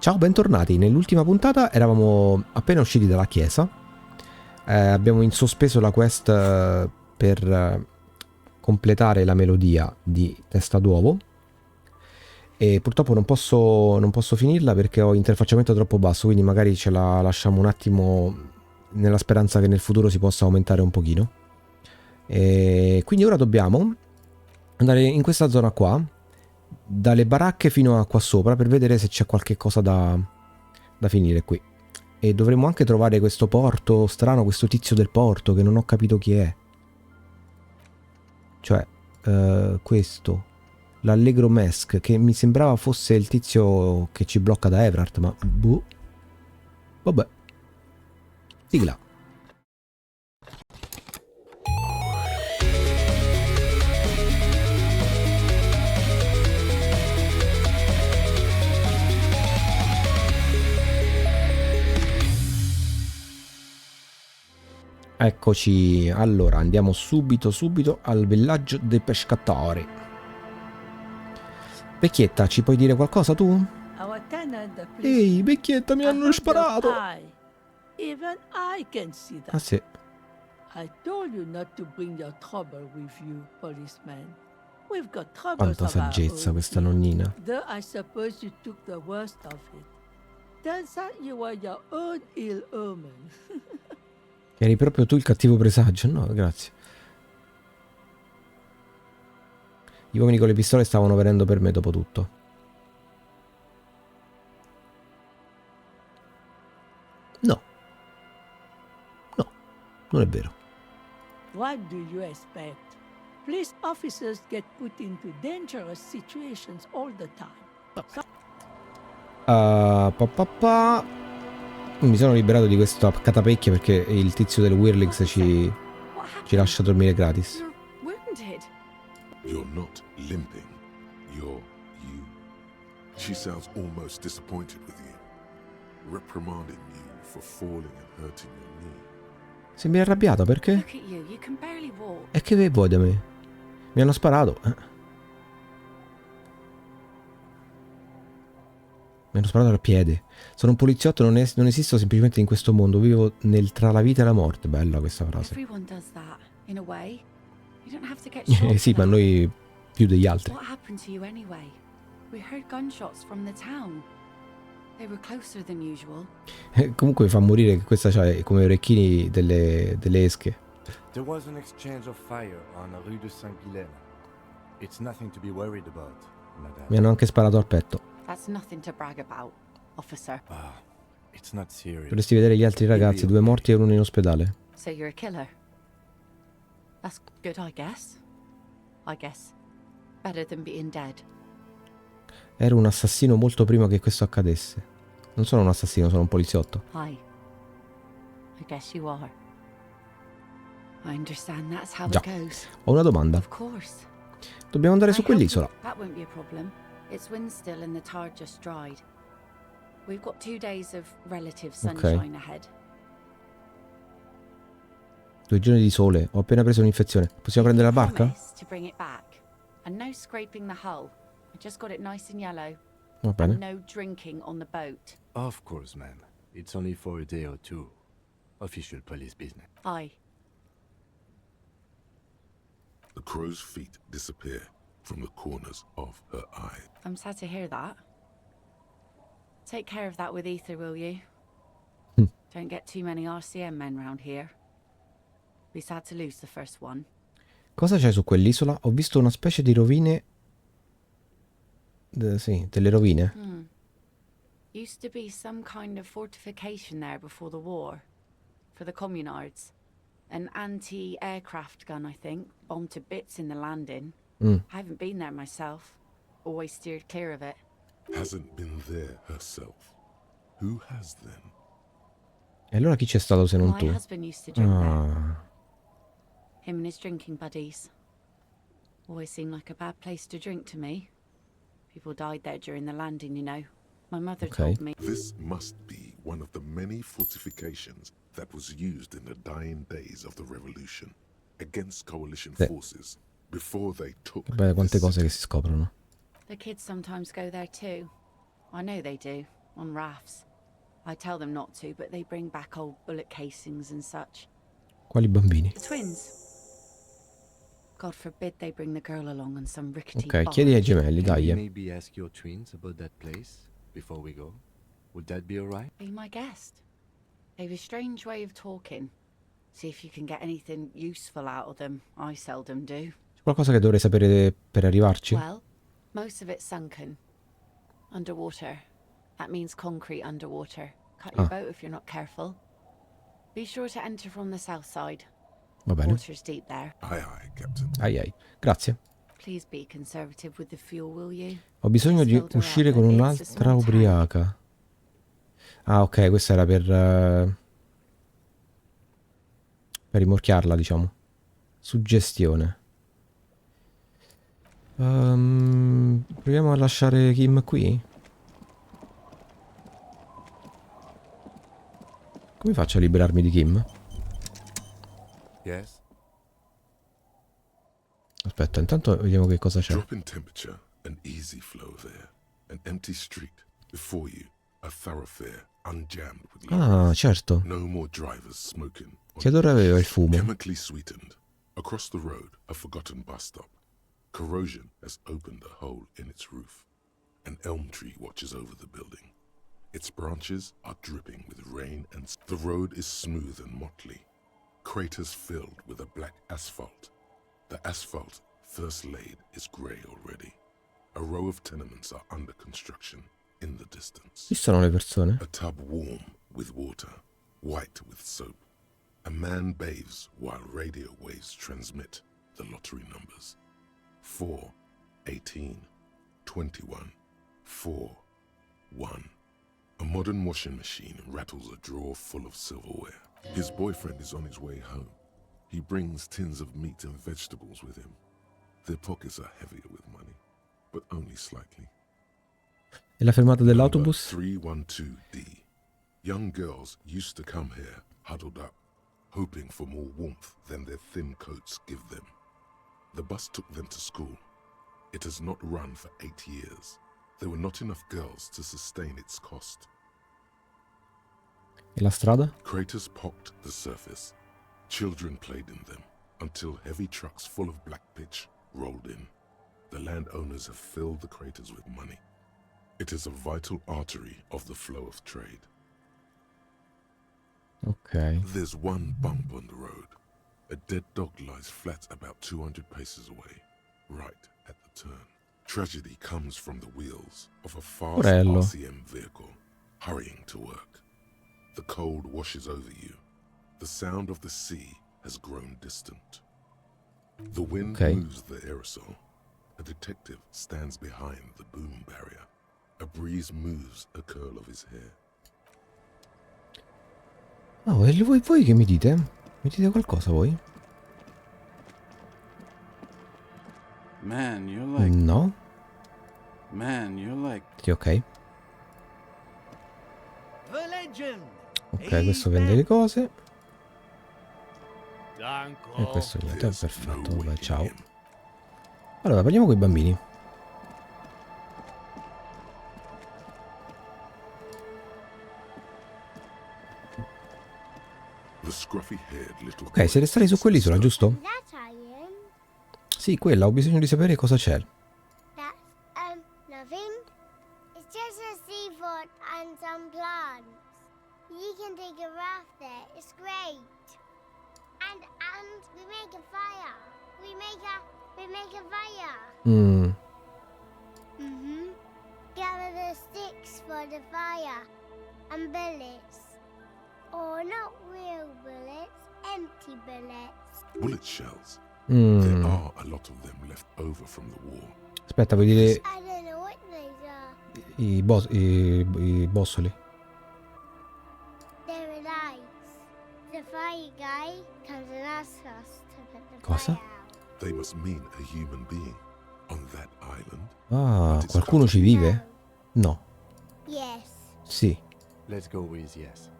Ciao, bentornati. Nell'ultima puntata eravamo appena usciti dalla chiesa. Abbiamo in sospeso la quest per completare la melodia di Testa d'Uovo. E purtroppo non posso finirla perché ho interfacciamento troppo basso, quindi magari ce la lasciamo un attimo nella speranza che nel futuro si possa aumentare un pochino. E quindi ora dobbiamo andare in questa zona qua, dalle baracche fino a qua sopra, per vedere se c'è qualche cosa da finire qui. E dovremmo anche trovare questo porto strano, questo tizio del porto che non ho capito chi è. Cioè, questo, l'Allegro Mesk, che mi sembrava fosse il tizio che ci blocca da Evrart, ma boh. Vabbè. Sigla. Eccoci, allora andiamo subito al villaggio dei pescatori. Vecchietta, ci puoi dire qualcosa tu? Ehi, vecchietta, mi hanno sparato! Ah sì. Quanta saggezza questa nonnina. Eri proprio tu il cattivo presagio? No, grazie. Gli uomini con le pistole stavano venendo per me dopo tutto. No. No, non è vero. What do you expect? Police officers get put into dangerous situations all the time. Mi sono liberato di questa catapecchia perché il tizio del Whirlix ci lascia dormire gratis. You're not limping. You're you. She sounds almost disappointed with you, reprimanding you for falling and hurting your knee. Sembri arrabbiata perché? E che vuoi da me? Mi hanno sparato. Mi hanno sparato al piede. Sono un poliziotto, non esisto semplicemente in questo mondo. Vivo tra la vita e la morte. Bella questa frase. Sì, ma noi più degli altri. Comunque fa morire che questa c'ha come orecchini delle esche. There was an exchange of fire on la rue de Saint-Guilain. It's nothing to be worried about, madame. Mi hanno anche sparato al petto. That's nothing to brag about, officer. It's not serious. Dovresti vedere gli altri ragazzi, 2 morti e uno in ospedale. So you're a killer. That's good, I guess. Better than being dead. Ero un assassino molto prima che questo accadesse. Non sono un assassino, sono un poliziotto. I guess you are. I understand that's how Già. it goes. Ho una domanda. Of course. Dobbiamo andare su quell'isola. That won't be a problem. It's wind still and the tar just dried. We've got 2 days of relative sunshine ahead. 2 giorni di sole. Ho appena preso un'infezione. Possiamo prendere la barca? To bring it back. And no scraping the hull. I just got it nice and yellow. Va bene. And no drinking on the boat. Of course, ma'am. It's only for a day or two. Official police business. Aye. The crow's feet disappear from the corners of her eyes. I'm sad to hear that. Take care of that with Ether, will you? Don't get too many RCM men round here. Be sad to lose the first one. Cosa c'è su quell'isola? Ho visto una specie di rovine. Sì, delle rovine. Used to be some kind of fortification there before the war. For the communards. An anti-aircraft gun, I think. Bombed to bits in the landing. I haven't been there myself. Always steered clear of it. Hasn't been there herself. Who has then? E allora chi c'è stato se non My tu? husband used to drink there. Him and his drinking buddies. Always seemed like a bad place to drink to me. People died there during the landing, you know. My mother told me. This must be one of the many fortifications that was used in the dying days of the revolution against coalition forces before they took. Beh, quante cose che si scoprono. The kids sometimes go there too. I know they do. on rafts. I tell them not to, but they bring back old bullet casings and such. Quali bambini? The twins. God forbid they bring the girl along on some rickety Ok, chiedi ai barge. gemelli, Can we dai. maybe ask your twins about that place before we go? Would that be alright? Be my guest. They've a strange way of talking. See if you can get anything useful out of them. I seldom do. C'è qualcosa che dovrei sapere per arrivarci? Well, most of it's sunken. Underwater. That means concrete underwater. Cut your boat if you're not careful. Be sure to enter from the south side. Va bene. Water's deep there. Aye, aye, Captain. Ai ai. Grazie. Please be conservative with the fuel, will you? Ho bisogno di uscire con un'altra ubriaca. Ah, ok, questa era per rimorchiarla, diciamo. Suggestione. Proviamo a lasciare Kim qui. Come faccio a liberarmi di Kim? Yes? Aspetta, intanto vediamo che cosa c'è. Drop in temperature, an easy flow of air, an empty street. Before you, a thoroughfare unjammed with Ah, locals. certo. No more drivers smoking. Che odore aveva il fumo? Chemically sweetened. Across the road, a forgotten bus stop. Corrosion has opened a hole in its roof. An elm tree watches over the building. Its branches are dripping with rain and the road is smooth and motley. Craters filled with a black asphalt. The asphalt, first laid, is grey already. A row of tenements are under construction in the distance. Ci sono le persone? A tub warm with water, white with soap. A man bathes while radio waves transmit the lottery numbers. 4, 18, 21, 4, 1. A modern washing machine rattles a drawer full of silverware. His boyfriend is on his way home. He brings tins of meat and vegetables with him. Their pockets are heavier with money, but only slightly. E la fermata dell'autobus? 312D. Young girls used to come here, huddled up, hoping for more warmth than their thin coats give them. The bus took them to school. It has not run for 8 years. There were not enough girls to sustain its cost. E la strada? Craters pocked the surface. Children played in them until heavy trucks full of black pitch rolled in. The landowners have filled the craters with money. It is a vital artery of the flow of trade. Ok. There's one bump on the road. A dead dog lies flat about 200 paces away, right at the turn. Tragedy comes from the wheels of a fast Porello. RCM vehicle, hurrying to work. The cold washes over you. The sound of the sea has grown distant. The wind moves the aerosol. A detective stands behind the boom barrier. A breeze moves a curl of his hair. Oh, e voi che mi dite? Mi dite qualcosa voi? Man, you're like... No? Man, you're like... Sì, ok. The legend. Ok, questo vende le cose. Danko. E questo niente, There's perfetto, no vabbè, way ciao. in. Allora, parliamo con i bambini. The scruffy-haired little Ok, siete stati su quell'isola, giusto? That iron? Sì, quella, ho bisogno di sapere cosa c'è. That's, nothing? It's just a seafort and some plants. You can take a raft there, it's great. And we make a fire. We make a fire. Mm-hmm. Gather the sticks for the fire. And bullets. Or not real bullets, empty bullets. bullet shells. There are a lot of them left over from the war. Aspetta, vuoi dire I don't know what those are. i bossoli? They're lights. The fire guy comes and asks us to put the Cosa? fire out. They must mean a human being on that island. Ah, qualcuno ci vive? No. Yes. Sì. Let's go with yes.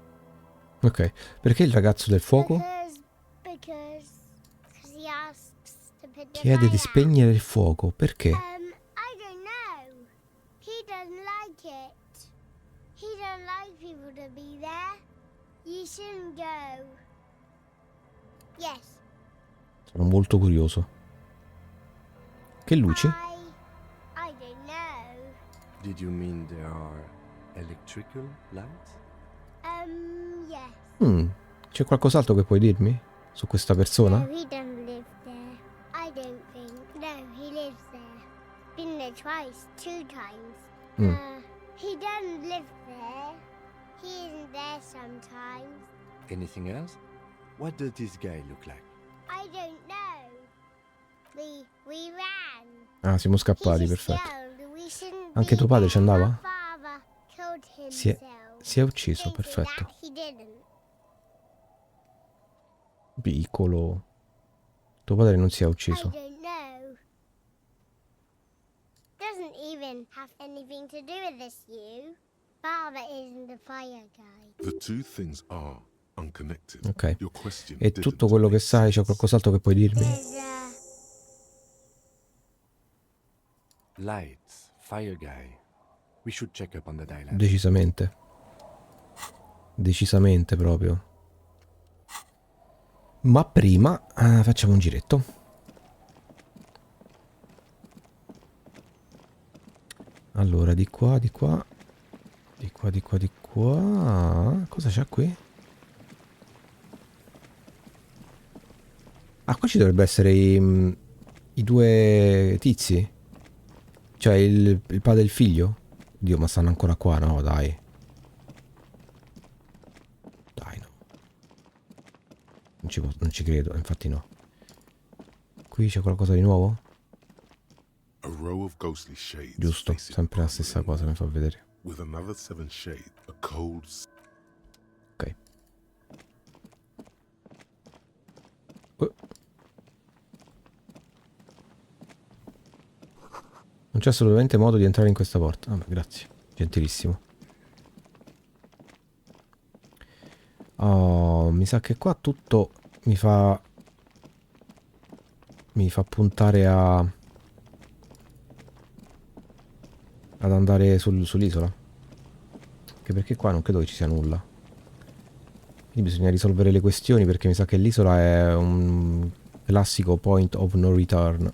Ok. Perché il ragazzo del fuoco Because he asks to put the chiede di fire spegnere il fuoco? Perché? out. I don't know. He doesn't like it. He don't like people to be there. You shouldn't go. Yes. Sono molto curioso. Che luci? I don't know. Did you mean there are electrical lights? Yes. C'è qualcos'altro che puoi dirmi su questa persona? No, he doesn't live there. I don't think. No, he lives there. Been there twice, 2 times. He doesn't live there. He isn't there sometimes. Anything else? What does this guy look like? I don't know. We ran. Ah, siamo scappati, He just perfetto. yelled, we shouldn't Anche be tuo padre ci there. andava? My father killed Si è, himself. si è ucciso, Thinking perfetto. that he didn't. Piccolo. Tuo padre non si è I ucciso. don't know. Doesn't even have anything to do with this, you. Father isn't the fire guy. The two things are unconnected. Ok. Your question E didn't tutto quello che make sai, c'è sense. qualcos'altro che puoi dirmi? There's Lights, fire guy. We should check up on the dialogue. Decisamente. Decisamente proprio. Ma prima facciamo un giretto. Allora, di qua, di qua. Di qua, di qua, di qua. Cosa c'è qui? Ah, qua ci dovrebbe essere i 2 tizi. Cioè il padre e il figlio. Dio, ma stanno ancora qua, no? Dai. Dai, no. Non ci credo, infatti no. Qui c'è qualcosa di nuovo? A row of ghostly shades Giusto, facing sempre la upon the stessa lingua, cosa mi fa vedere. with another 7th shade, a cold Ok. Non c'è assolutamente modo di entrare in questa porta. Vabbè, grazie. Gentilissimo. Oh, mi sa che qua tutto mi fa puntare ad andare sull'isola. Anche perché qua non credo che ci sia nulla. Quindi bisogna risolvere le questioni, perché mi sa che l'isola è un classico point of no return.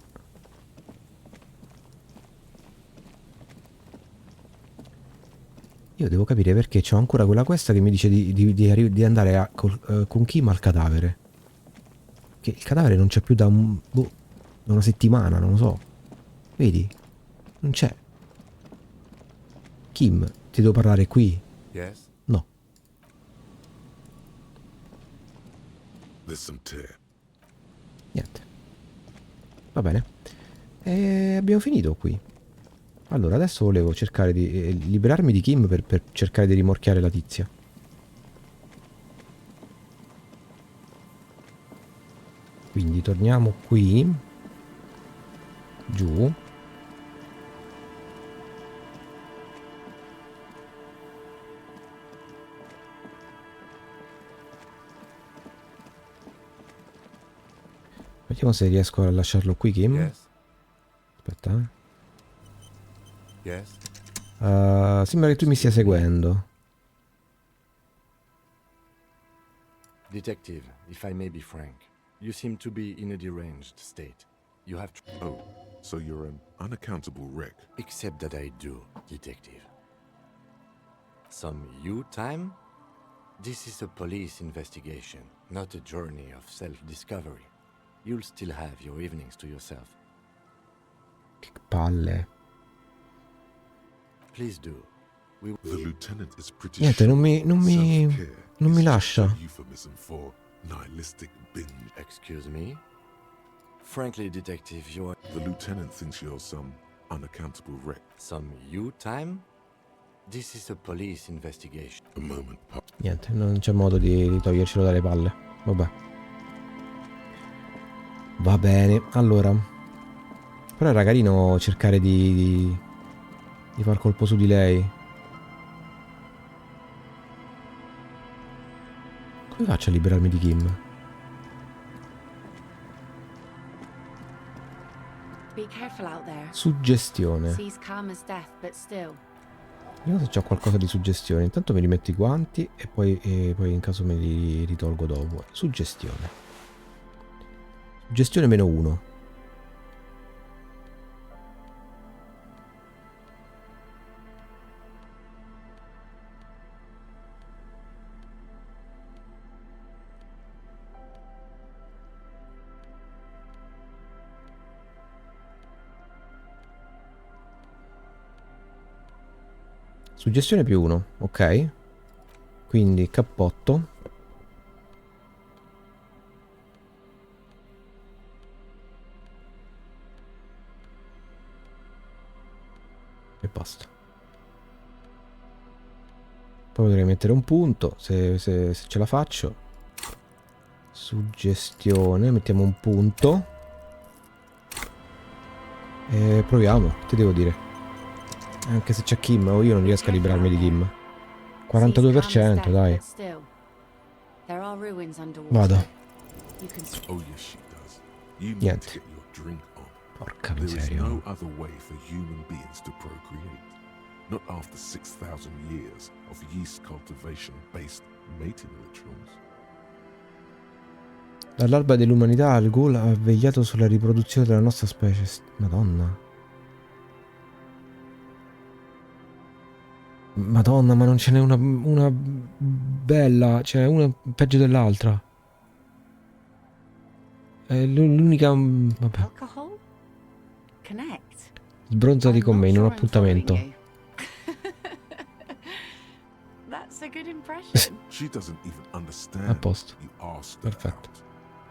Io devo capire perché c'ho ancora quella questa che mi dice di andare con Kim al cadavere. Che il cadavere non c'è più da da una settimana, non lo so. Vedi? Non c'è. Kim, ti devo parlare qui? Yes? No. There's some tear. Niente. Va bene. E abbiamo finito qui. Allora, adesso volevo cercare di liberarmi di Kim per cercare di rimorchiare la tizia. Quindi torniamo qui. Giù. Vediamo se riesco a lasciarlo qui, Kim. Yes? Aspetta, Yes? sembra che tu mi stia seguendo. Detective, if I may be frank, you seem to be in a deranged state. You have Oh, so you're an unaccountable wreck. Except that I do, detective. Some you time? This is a police investigation, not a journey of self-discovery. You'll still have your evenings to yourself. Che palle. Please do. We The lieutenant is pretty Niente, sure non mi self-care is lascia. just a euphemism for nihilistic binge. Excuse me? Frankly, detective, you're The lieutenant thinks you're some unaccountable wreck. some you time? This is a police investigation. A moment passed. Niente, non c'è modo di togliercelo dalle palle. Vabbè. Va bene, allora. Però era carino cercare di far colpo su di lei. Come faccio a liberarmi di Kim? Be careful out there. Suggestione. Sea's calm as death, but still. Vediamo se c'ho qualcosa di suggestione. Intanto mi rimetto i guanti e poi in caso me li ritolgo dopo. Suggestione. Suggestione -1. Suggestione +1, ok. Quindi cappotto. E basta. Poi potrei mettere un punto se ce la faccio. Suggestione, mettiamo un punto. E proviamo, ti devo dire. Anche se c'è Kim, o io non riesco a librarmi di Kim. 42%, dai. Vado. Oh yes, she does. You need Niente. to get your drink on. Porca There is miseria. no other way for human beings to procreate. Not after 6,000 years of yeast cultivation-based mating rituals. Dall'alba dell'umanità al ghoul ha vegliato sulla riproduzione della nostra specie. Madonna. Madonna, ma non ce n'è una bella. Cioè, una peggio dell'altra. È l'unica... Vabbè. Alcohol? Connect. Sbronzati con me in un appuntamento. That's a good impression. She doesn't even understand A posto. you asked her Perfetto. out.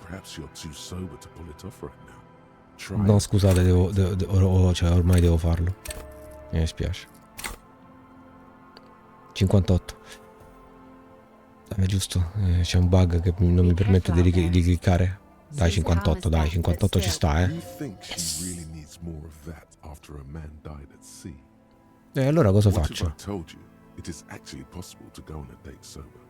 Perhaps you're too sober to pull it off right now. Try No, it. scusate, cioè, ormai devo farlo. Mi dispiace. 58. È giusto, c'è un bug che non mi permette di cliccare. Dai, 58, dai, 58 ci sta, Do you think she really needs more of that after a man died at sea? E allora cosa What if faccio? I told you it is actually possible to go on a date sober?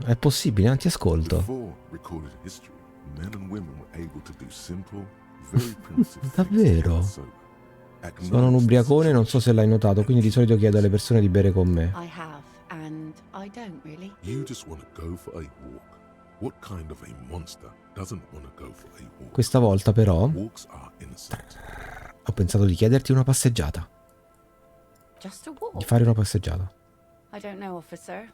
È possibile, non ti ascolto. Before recorded history, men and women were able to do simple, very primitive things Davvero? while sober. Sono un ubriacone, non so se l'hai notato, quindi di solito chiedo alle persone di bere con me. I have, and I don't really. You just want to go for a walk. What kind of a monster doesn't want to go for a walk? Questa volta però Walks are innocent. ho pensato di chiederti una passeggiata. Just a Di walk. fare una passeggiata. I don't know, officer.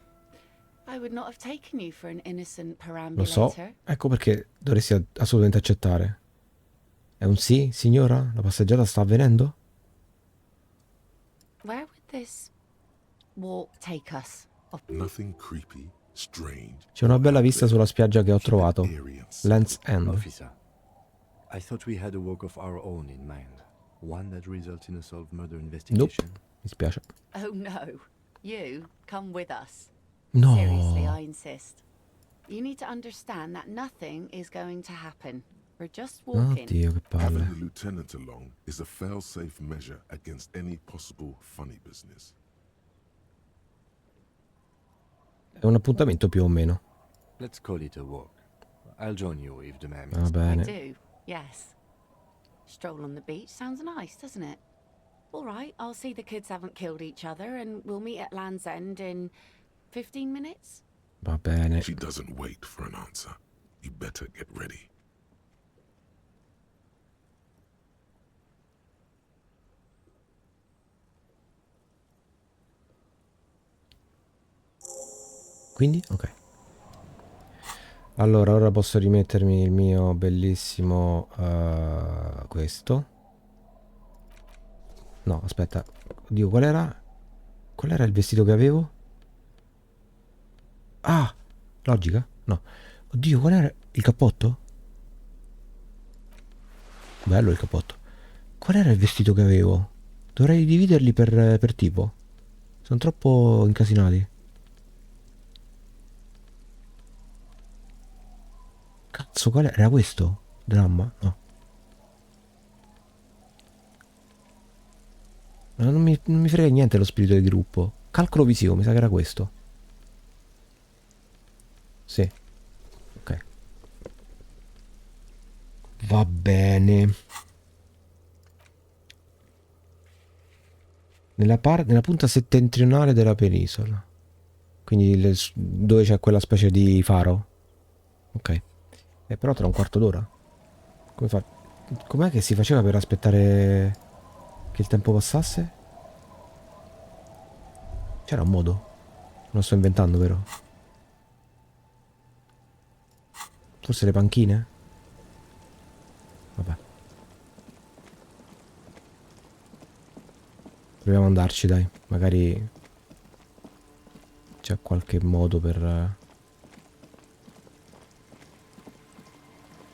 I would not have taken you for an innocent Lo so, perambulator. ecco perché dovresti assolutamente accettare. È un sì, signora? La passeggiata sta avvenendo? Where would this walk take us? Nothing creepy, strange. C'è una bella vista sulla spiaggia che ho trovato. Eerie and Land's End. Officer, I thought we had a work of our own in mind. One that results in a solved murder investigation. Mi spiace. Oh no. You come with us. No. Seriously, I insist. You need to understand that nothing is going to happen. We're just walking. Oddio, che Having palle. the lieutenant along is a fail-safe measure against any possible funny business. È un appuntamento più o meno. Let's call it a walk. I'll join you if the man Va is. I bene. do, yes. Stroll on the beach sounds nice, doesn't it? All right, I'll see the kids haven't killed each other and we'll meet at Land's End in 15 minutes. Va bene. She doesn't wait for an answer. You better get ready. Quindi? Ok. Allora, ora posso rimettermi il mio bellissimo... questo. No, aspetta. Oddio, qual era? Qual era il vestito che avevo? Ah! Logica? No. Oddio, qual era? Il cappotto? Bello il cappotto. Qual era il vestito che avevo? Dovrei dividerli per tipo. Sono troppo incasinati. Cazzo, qual era questo? Dramma? No. No, non mi frega niente lo spirito del gruppo. Calcolo visivo, mi sa che era questo. Sì. Ok. Va bene. nella punta settentrionale della penisola. Quindi dove c'è quella specie di faro. Ok. Però tra un quarto d'ora. Come fa? Com'è che si faceva per aspettare che il tempo passasse? C'era un modo? Non sto inventando, vero? Forse le panchine? Vabbè. Proviamo ad andarci, dai. Magari c'è qualche modo per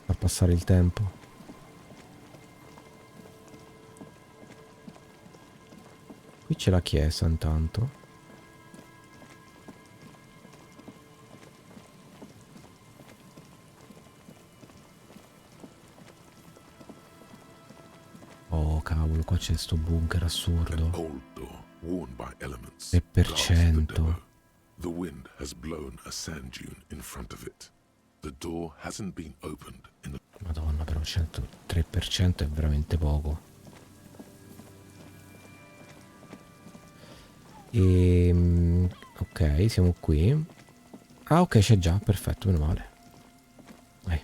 far passare il tempo. Qui c'è la chiesa intanto. Oh cavolo, qua c'è sto bunker assurdo. An old door worn by elements. 3%. The wind has blown a sand dune in front of it. The door hasn't been opened in Madonna, però 3% è veramente poco. Ok, siamo qui. Ah, ok, c'è già, perfetto, meno male. Vai.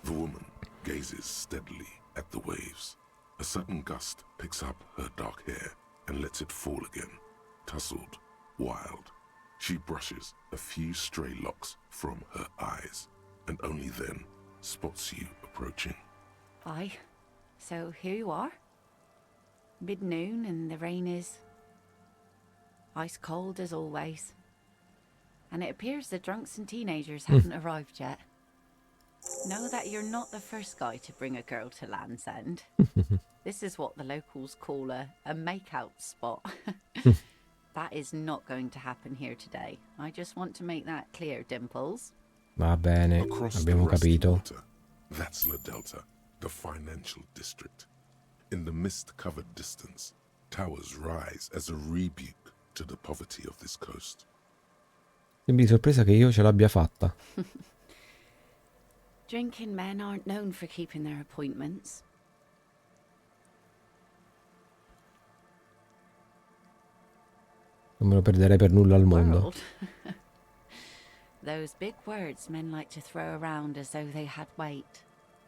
The woman gazes steadily at the waves. A sudden gust picks up her dark hair and lets it fall again, tousled, wild. She brushes a few stray locks from her eyes, and only then spots you approaching. Aye. So here you are. Mid-noon and the rain is ice cold as always. And it appears the drunks and teenagers haven't arrived yet. Know that you're not the first guy to bring a girl to Land's End. This is what the locals call a make-out spot. That is not going to happen here today. I just want to make that clear, Dimples. Va bene, Across abbiamo the rusty capito. water, that's La Delta, the financial district. In the mist-covered distance, towers rise as a rebuke to the poverty of this coast. Sembri sorpresa che io ce l'abbia fatta. Drinking men aren't known for keeping their appointments. Non me lo perderei per nulla al mondo. World. Those big words men like to throw around as though they had weight.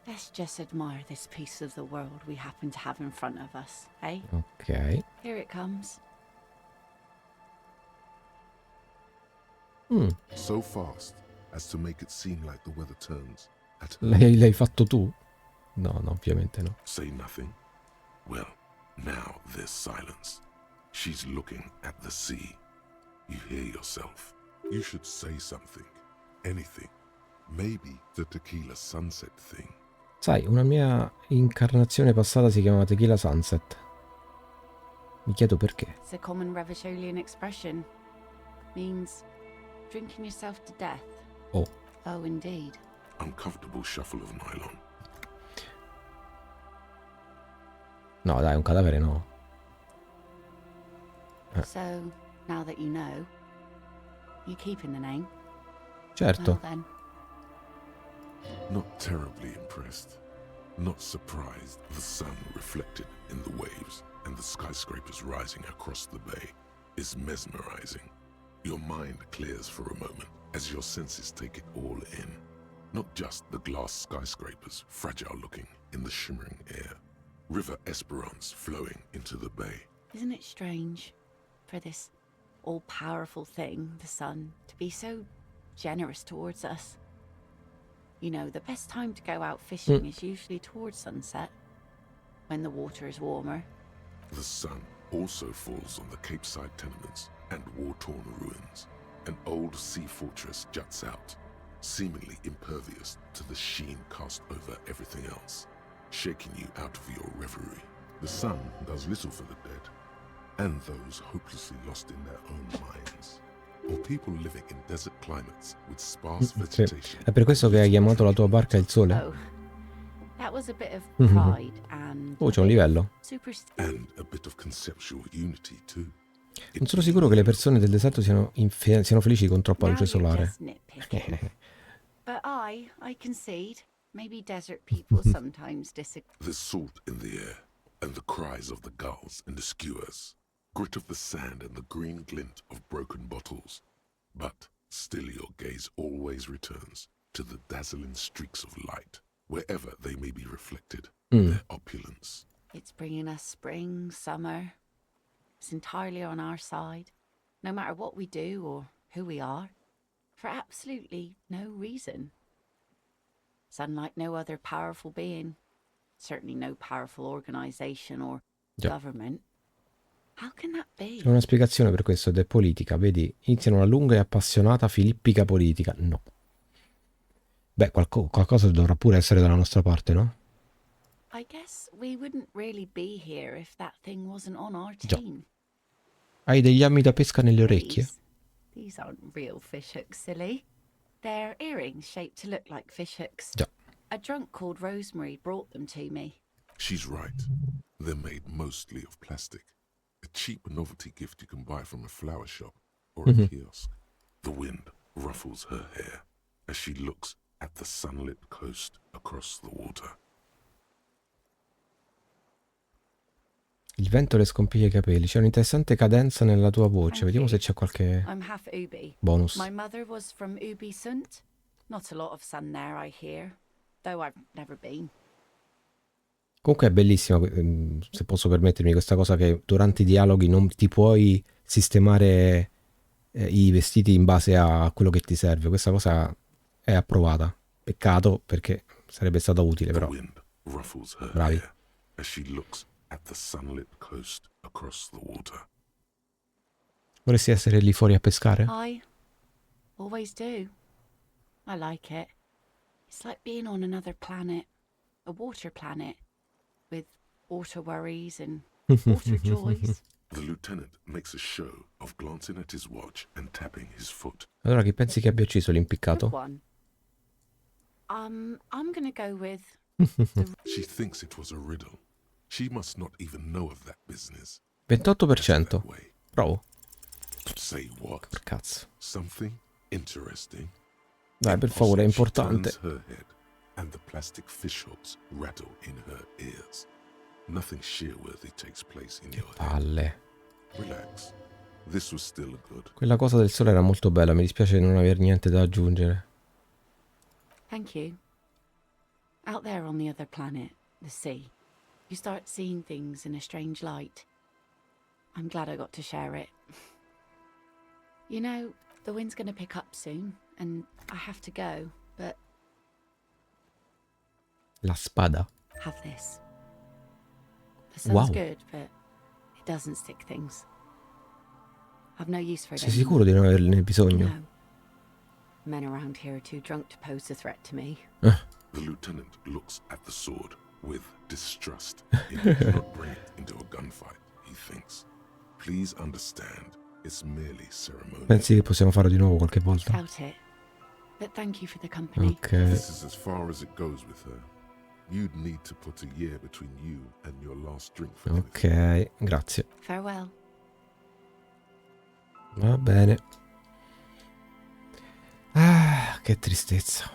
Let's just admire this piece of the world we happen to have in front of us, eh? Ok. Here it comes. So fast as to make it seem like the weather turns at her. L'hai fatto tu? No, ovviamente no. Say nothing? Well, now there's silence. She's looking at the sea. You hear yourself. You should say something. Anything. Maybe the tequila sunset thing. Sai, una mia incarnazione passata si chiamava Tequila Sunset. Mi chiedo perché. It's a common Revacholian expression. Means drinking yourself to death. Oh. Oh, indeed. Uncomfortable shuffle of nylon. No, dai, un cadavere no. So, now that you know, you're keeping the name. Certo. Well then, Not terribly impressed. Not surprised. The sun reflected in the waves and the skyscrapers rising across the bay is mesmerizing. Your mind clears for a moment as your senses take it all in. Not just the glass skyscrapers, fragile looking in the shimmering air. River Esperance flowing into the bay. isn't it strange for this all-powerful thing, the sun, to be so generous towards us? You know, the best time to go out fishing is usually towards sunset, when the water is warmer. The sun also falls on the Capeside tenements and war-torn ruins. An old sea fortress juts out, seemingly impervious to the sheen cast over everything else, shaking you out of your reverie. The sun does little for the dead, and those hopelessly lost in their own minds, or people living in desert climates with sparse Sì. vegetation. È per questo che hai chiamato la tua barca il sole? Oh, that was a bit of pride and Oh, c'è un livello. superstition. And a bit of conceptual unity too. Non sono sicuro che le persone del deserto siano felici con troppa Now luce you're solare. just nitpicking. But I concede. Maybe desert people sometimes disagree. There's salt in the air, and the cries of the gulls and the skuas. grit of the sand and the green glint of broken bottles. But still your gaze always returns to the dazzling streaks of light, wherever they may be reflected, their opulence. It's bringing us spring, summer. It's entirely on our side, no matter what we do or who we are, for absolutely no reason. It's unlike no other powerful being, certainly no powerful organization or government. How can that be? C'è una spiegazione per questo ed è politica, vedi? Iniziano una lunga e appassionata filippica politica. No. Beh, qualcosa dovrà pure essere dalla nostra parte, no? I guess we wouldn't really be here if that thing wasn't on our Già. team. Hai degli ammi da pesca nelle orecchie? These aren't real fishhooks, silly. They're earrings shaped to look like fishhooks. Già. A drunk called Rosemary brought them to me. She's right. They're made mostly of plastic. A cheap novelty gift you can buy from a flower shop or a kiosk. The wind ruffles her hair as she looks at the sunlit coast across the water. Il vento le scompiglia i capelli. C'è un'interessante cadenza nella tua voce. Vediamo se c'è qualche I'm half Ubi. bonus. My mother was from Ubi Sunt. Not a lot of sun there, I hear, though I've never been. Comunque è bellissima, se posso permettermi, questa cosa che durante i dialoghi non ti puoi sistemare i vestiti in base a quello che ti serve. Questa cosa è approvata. Peccato, perché sarebbe stata utile, però. The wind ruffles her Bravi. hair as she looks at the sunlit coast across the water. Vorresti essere lì fuori a pescare? I always do. I like it. It's like being on another planet, a water planet, with water worries and water joys. The lieutenant makes a show of glancing at his watch and tapping his foot. Allora, chi pensi che abbia ucciso Good l'impiccato? one. I'm gonna go with She thinks it was a riddle. She must not even know of that business. 28%. That way. Bravo. Say what? Per cazzo. Something interesting. Dai, per favore, è Also, she importante. turns her head, and the plastic fishhooks rattle in her ears. Nothing shearworthy takes place in your head. Palle. Relax. This was still good. Quella cosa del sole era molto bella, mi dispiace non aver niente da aggiungere. thank you. Out there on the other planet, the sea, you start seeing things in a strange light. I'm glad I got to share it. You know, the wind's gonna pick up soon, and I have to go, but La spada. have this. The sun's Wow. good, but it doesn't stick things. I've no use for it Sei anymore. sicuro di non averne bisogno? No. Men around here are too drunk to pose a threat to me. The lieutenant looks at the sword with distrust. He did not bring it into a gunfight, he thinks. Please understand, it's merely ceremonial. Pensi che possiamo farlo di nuovo qualche volta? Doubt it. But thank you for the company. Ok. This is as far as it goes with her. You'd need to put a year between you and your last drink for anything. Ok, grazie. Farewell. Va bene. Ah, che tristezza.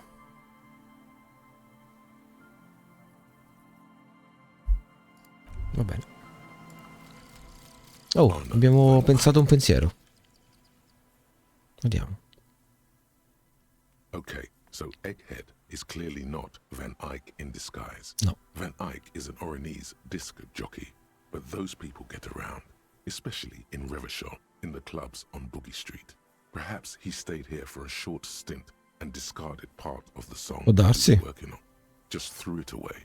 Va bene. Oh, abbiamo pensato un pensiero. Vediamo. Okay, so Egghead is clearly not Van Eyck in disguise. No. Van Eyck is an Oranese disc jockey, but those people get around, especially in Revachol, in the clubs on Boogie Street. Perhaps he stayed here for a short stint and discarded part of the song Può he was darsi. working on, just threw it away.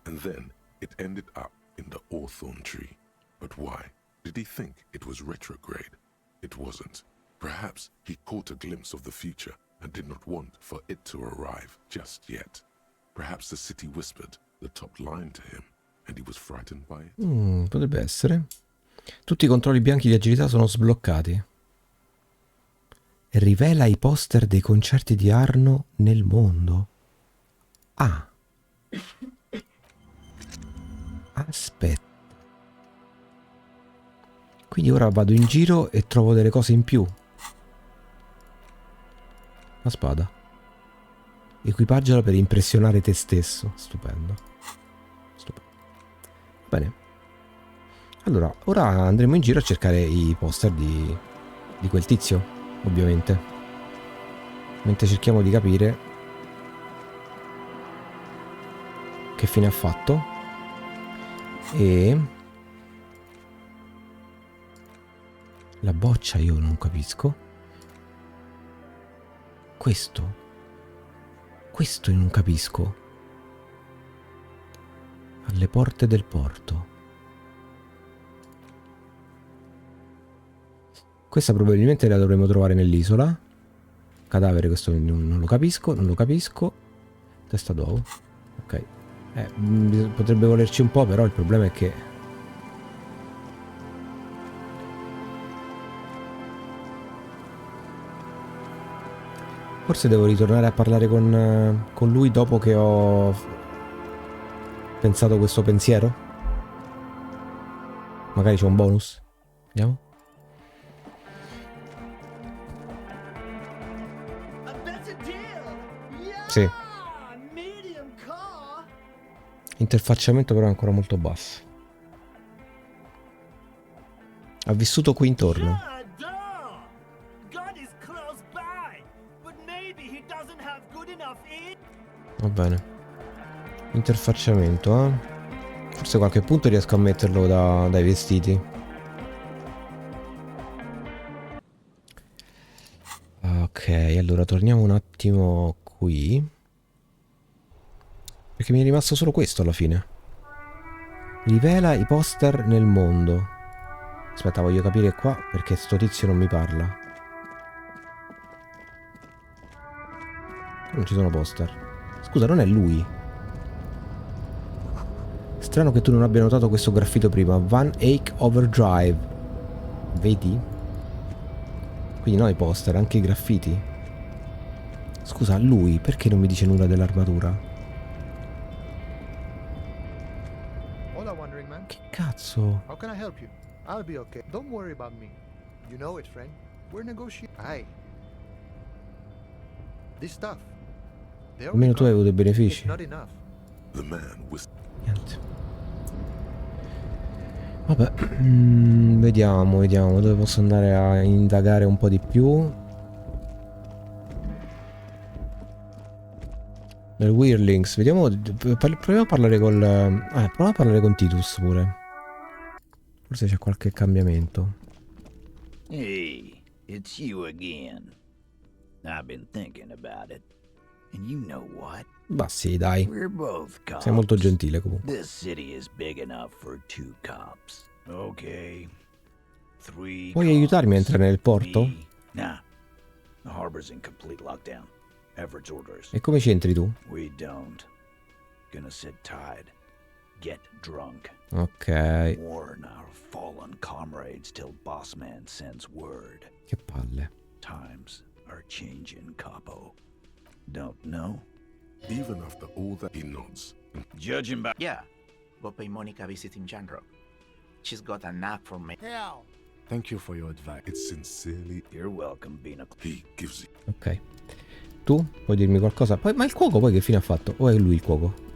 And then it ended up in the hawthorn tree. But why? Did he think it was retrograde? It wasn't. Perhaps he caught a glimpse of the future and did not want for it to arrive just yet. Perhaps the city whispered the top line to him and he was frightened by it. Potrebbe essere. Tutti i controlli bianchi di agilità sono sbloccati. Rivela i poster dei concerti di Arno nel mondo. Ah. Aspetta. Quindi ora vado in giro e trovo delle cose in più. La spada. Equipaggiala per impressionare te stesso. Stupendo. Stupendo. Bene. Allora, ora andremo in giro a cercare i poster di quel tizio, ovviamente. Mentre cerchiamo di capire che fine ha fatto. E la boccia io non capisco. Questo io non capisco. Alle porte del porto. Questa probabilmente la dovremo trovare nell'isola. Cadavere, questo non lo capisco, non lo capisco. Testa d'uovo. Ok. Potrebbe volerci un po', però il problema è che... Forse devo ritornare a parlare con lui dopo che ho pensato questo pensiero. Magari c'è un bonus. Vediamo. Sì. Interfacciamento però è ancora molto basso. Ha vissuto qui intorno. Va bene. Interfacciamento, eh? Forse a qualche punto riesco a metterlo dai vestiti. Ok, allora torniamo un attimo qui. Perché mi è rimasto solo questo alla fine. Rivela i poster nel mondo. Aspetta, voglio capire qua perché sto tizio non mi parla. Non ci sono poster. Scusa, non è lui. Strano che tu non abbia notato questo graffito prima. Van Eyck Overdrive. Vedi? Quindi no i poster, anche i graffiti. Scusa, lui, perché non mi dice nulla dell'armatura? Che cazzo? How can I help you? I'll be okay. Don't worry about me. You know it, friend. We're negotiating. Aye. This stuff. Almeno tu hai avuto i benefici. Not enough. The man was Niente. Vabbè, vediamo dove posso andare a indagare un po' di più. Nel Weirlings, vediamo, proviamo a parlare prova a parlare con Titus pure. Forse c'è qualche cambiamento. Hey, it's you again. I've been thinking about it. And you know what? Bah sì, dai. We're both cops. Sei molto gentile comunque. This city is big enough for 2 cops. Okay. 3 Puoi aiutarmi a entrare nel porto? Me? Nah. The harbor's in complete lockdown. Everett's orders. E come ci entri tu? We don't. Gonna sit tight. Get drunk. Ok. Warn our fallen comrades till boss man sends word. Che palle. Times are changing, capo. Don't know? even after all that. He nods. Judging by... Yeah, go pay Monica visiting Janro. She's got a knack for me. Hell. Thank you for your advice. It's sincerely. You're welcome, Bina. He gives it. Ok. Tu puoi dirmi qualcosa? Poi, ma il cuoco poi che fine ha fatto? O è lui il cuoco?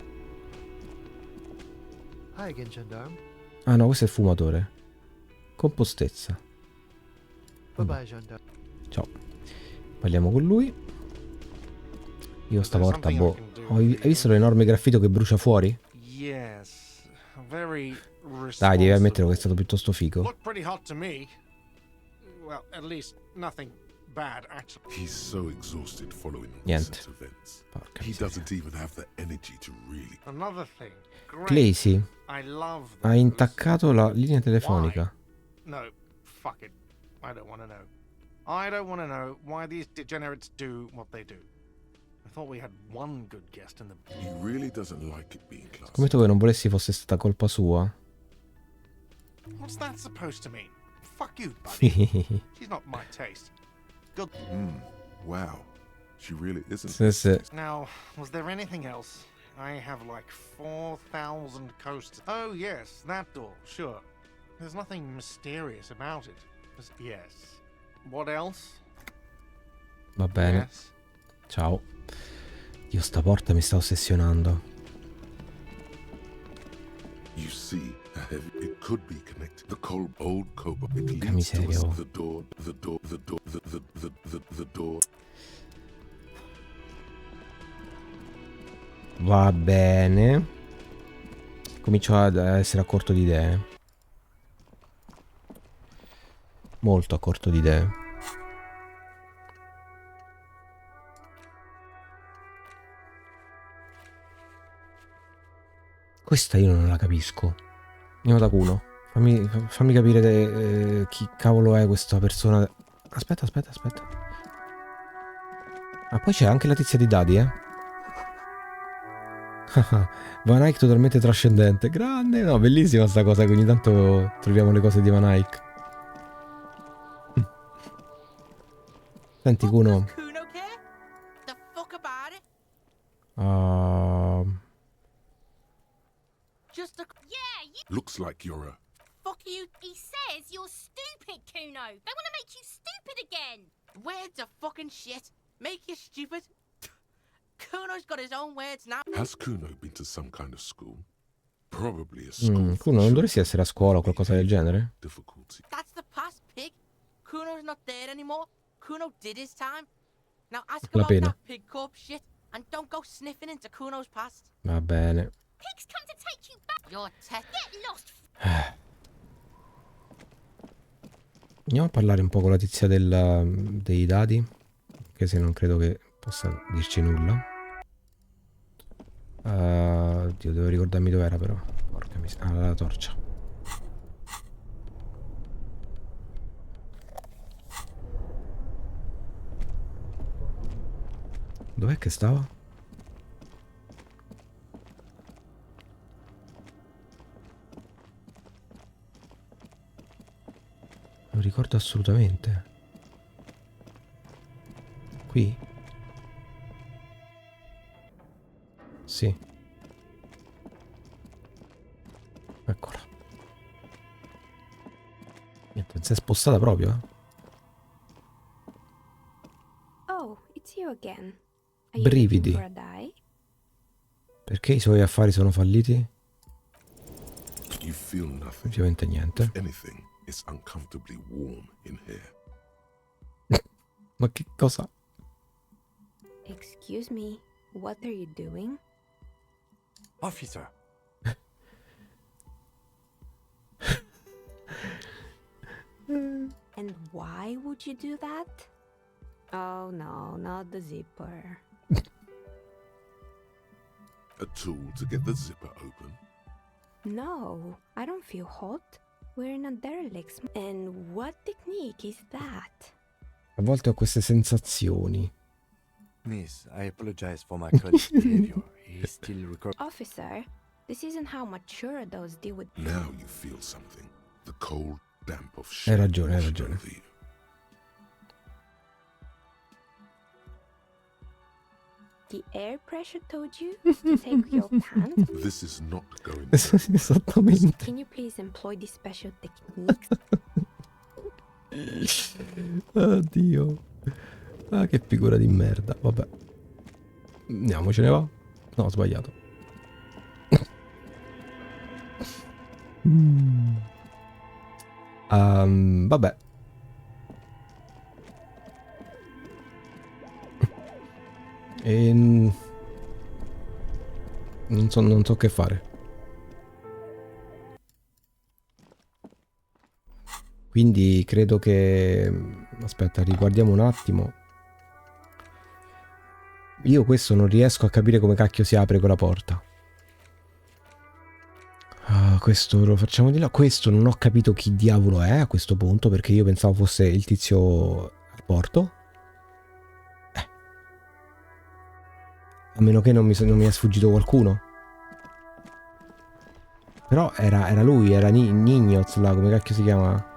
Hi again, gendarme. Ah no, questo è il fumatore. Compostezza. Bye bye, gendarme. Ciao. Parliamo con lui. Io stavolta, boh. Hai visto l'enorme graffito che brucia fuori? Yes. Very Dai, devi ammettere che è stato piuttosto figo. Look pretty hot to me. Well, at least nothing bad actually. He's so exhausted following all Niente. these events. Porca He miseria. doesn't even have the energy to really. Another thing. Great. Claycy I love ha those. intaccato la linea telefonica. No, fuck it. I don't want to know. I don't want to know why these degenerates do what they do. I thought we had one good guest in the... He really doesn't like it being classy. Scommetto che non volessi fosse stata colpa sua. What's that supposed to mean? Fuck you, buddy. She's not my taste. Good. Wow. She really isn't. Sì, sì. Now, was there anything else? I have like 4,000 coasters. Oh, yes, that door, sure. There's nothing mysterious about it. Just, yes. What else? Va bene. Yes. Ciao. Dio, sta porta mi sta ossessionando. You see, it could be connected. The cold old cobra. It Che leads to miseria, oh. the door. Va bene. Comincio ad essere a corto di idee. Molto a corto di idee. Questa io non la capisco. Andiamo da Kuno. Fammi capire chi cavolo è questa persona. Aspetta. Ah, poi c'è anche la tizia di dadi, eh. Van Eyck totalmente trascendente. Grande. No, bellissima sta cosa che ogni tanto troviamo le cose di Van Eyck. Senti, Kuno. Looks like you're a. Fuck you. He says you're stupid, Kuno. They want to make you stupid again. Words are fucking shit. Make you stupid. Kuno's got his own words now. Has Kuno been to some kind of school? Probably a school. Kuno, non dovresti essere a scuola o qualcosa del genere? Difficulty. That's the past, pig. Kuno's not there anymore. Kuno did his time. Now ask La about pena. that pig corpse shit and don't go sniffing into Kuno's past. Va bene. Pigs come to take you back. Your tech. Get lost. Andiamo a parlare un po' con la tizia dei dadi. Anche se non credo che possa dirci nulla. Oddio, devo ricordarmi dov'era però. Porca miseria. Ah, la torcia. Dov'è che stava? Non ricordo assolutamente. Qui? Sì. Eccola. Niente, si è spostata proprio, eh? Oh, it's you again. Are you Brividi. looking for a die? Perché i suoi affari sono falliti? You feel nothing. Ovviamente niente. If anything, it's uncomfortably warm in here. Ma che cosa? Excuse me, what are you doing? Officer. And why would you do that? Oh no, not the zipper. A tool to get the zipper open. No, I don't feel hot. We're in a derelict. And what technique is that? A volte ho queste sensazioni. Miss, I apologize for my colleague's behavior. He still records. Officer, this isn't how mature adults deal with. Now you feel something. The cold damp of Hai shame ragione, hai washing ragione. over you. The air pressure told you to take your pants? This is not going. Esattamente. Can you please employ these special techniques? Oddio. Ah, che figura di merda. Vabbè. Andiamo, ce ne va? No, ho sbagliato. Vabbè. Non so che fare. Quindi credo che... Aspetta, riguardiamo un attimo. Io questo non riesco a capire come cacchio si apre quella porta. Questo lo facciamo di là. Questo non ho capito chi diavolo è a questo punto, perché io pensavo fosse il tizio al porto. A meno che non mi è sfuggito qualcuno. Però era lui, era Nignoz là, come cacchio si chiama?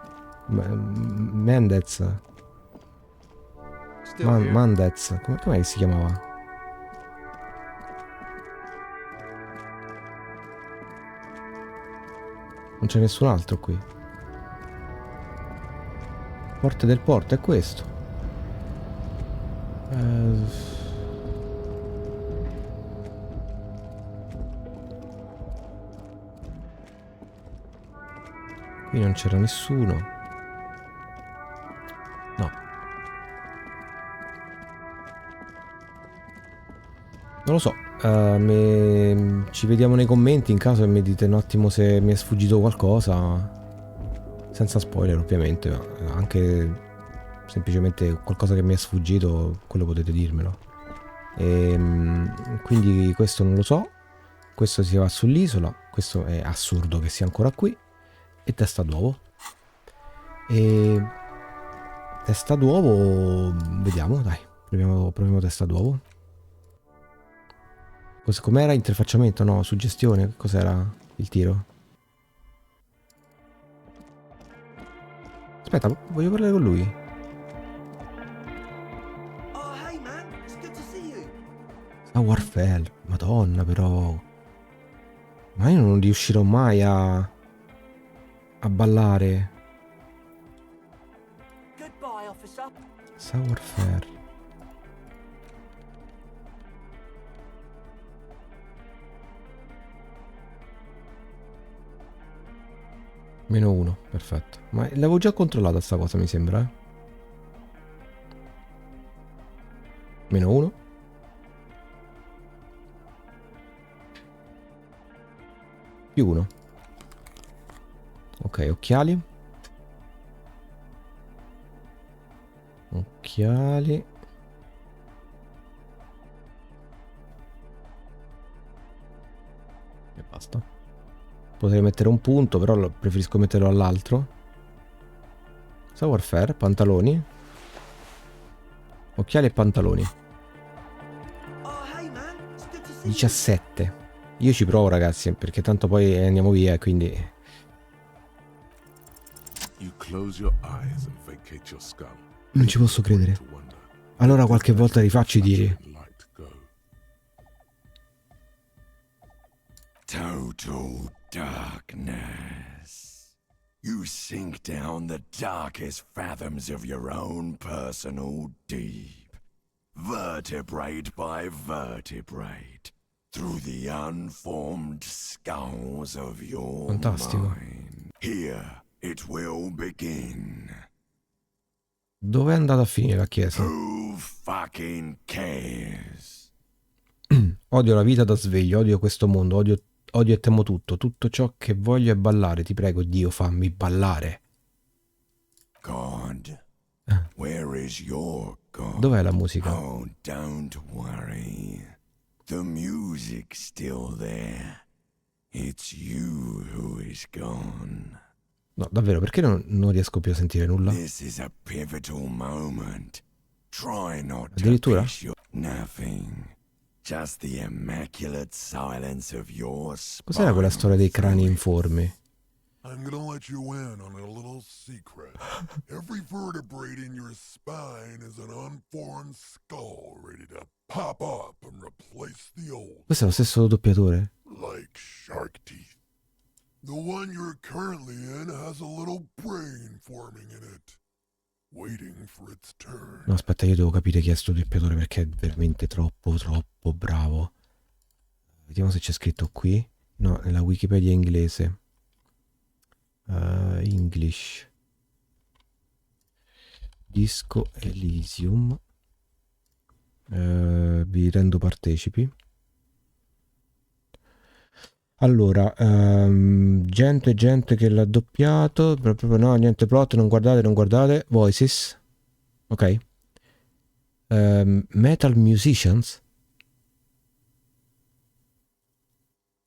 Mendez. Mandez. Com'è che si chiamava? Non c'è nessun altro qui. Porte del porto, è questo. Qui non c'era nessuno. No. Non lo so. Ci vediamo nei commenti in caso e mi dite un attimo se mi è sfuggito qualcosa. Senza spoiler ovviamente, ma anche semplicemente qualcosa che mi è sfuggito, quello potete dirmelo. Quindi questo non lo so. Questo si va sull'isola. Questo è assurdo che sia ancora qui. E testa d'uovo. E testa d'uovo, vediamo, dai, proviamo testa d'uovo. Com'era? Interfacciamento? No, suggestione? Cos'era il tiro? Aspetta, voglio parlare con lui. Warfare, madonna però. Ma io non riuscirò mai a ballare. Warfare. -1, perfetto. Ma l'avevo già controllata sta cosa, mi sembra, eh. -1. +1. Ok, occhiali. Occhiali. E basta. Potrei mettere un punto, però preferisco metterlo all'altro. Warfare, pantaloni. Occhiali e pantaloni. 17. Io ci provo, ragazzi, perché tanto poi andiamo via, quindi... Non ci posso credere. Allora qualche volta rifaccio i tiri. Total darkness. You sink down the darkest fathoms of your own personal deep, vertebrate by vertebrate, through the unformed skulls of your mind. Here it will begin. Dove è andata a finire la chiesa? Who fucking cares? Odio la vita da sveglio, odio questo mondo, odio e temo tutto. Tutto ciò che voglio è ballare. Ti prego, Dio, fammi ballare. God. Where is your God? Dov'è la musica? Oh, don't worry. The music's still there. It's you who is gone. No, davvero, perché non riesco più a sentire nulla? This is a pivotal moment. Try not Addirittura? to push nothing. Just the immaculate silence of your spine. Cos'era quella storia dei crani informi? I'm gonna let you in on a little secret. Every vertebrae in your spine is an unformed skull ready to pop up and replace the old. Questo è lo stesso doppiatore? Like shark teeth. The one you're currently in has a little brain forming in it, waiting for its turn. No, aspetta, io devo capire chi è sto doppiatore perché è veramente troppo bravo. Vediamo se c'è scritto qui. No, nella Wikipedia inglese. English. Disco Elysium. Vi rendo partecipi. Allora, gente che l'ha doppiato. Proprio no, niente plot, non guardate. Voices. Ok. Metal Musicians.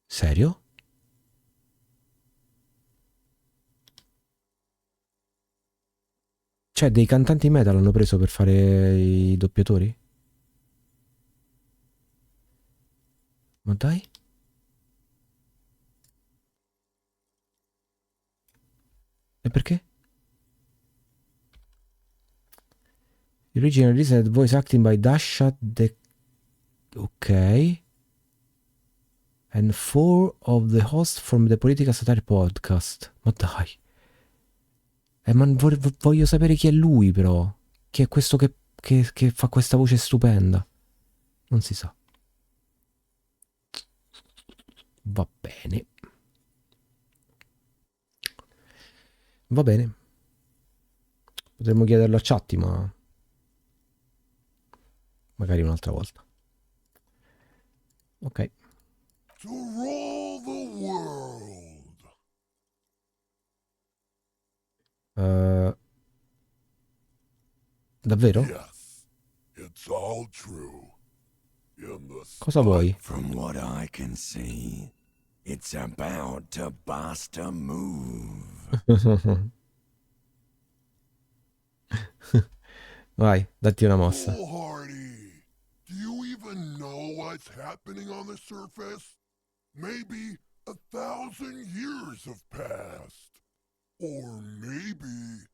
Serio? Cioè, dei cantanti metal hanno preso per fare i doppiatori? Ma dai? E perché? The original reason voice acting by Dasha the... Ok. And 4 of the hosts from the Political Satire Podcast. Ma dai. Ma voglio sapere chi è lui, però. Chi è questo che fa questa voce stupenda? Non si sa. Va bene. Va bene. Potremmo chiederlo a Chatti, ma magari un'altra volta. Ok. To rule the world. Davvero? Yes, it's all true. Cosa vuoi? From what I can see, it's about to bust a move. Vai, datti una mossa. Foolhardy, do you even know what's happening on the surface? Maybe 1,000 years have passed. Or maybe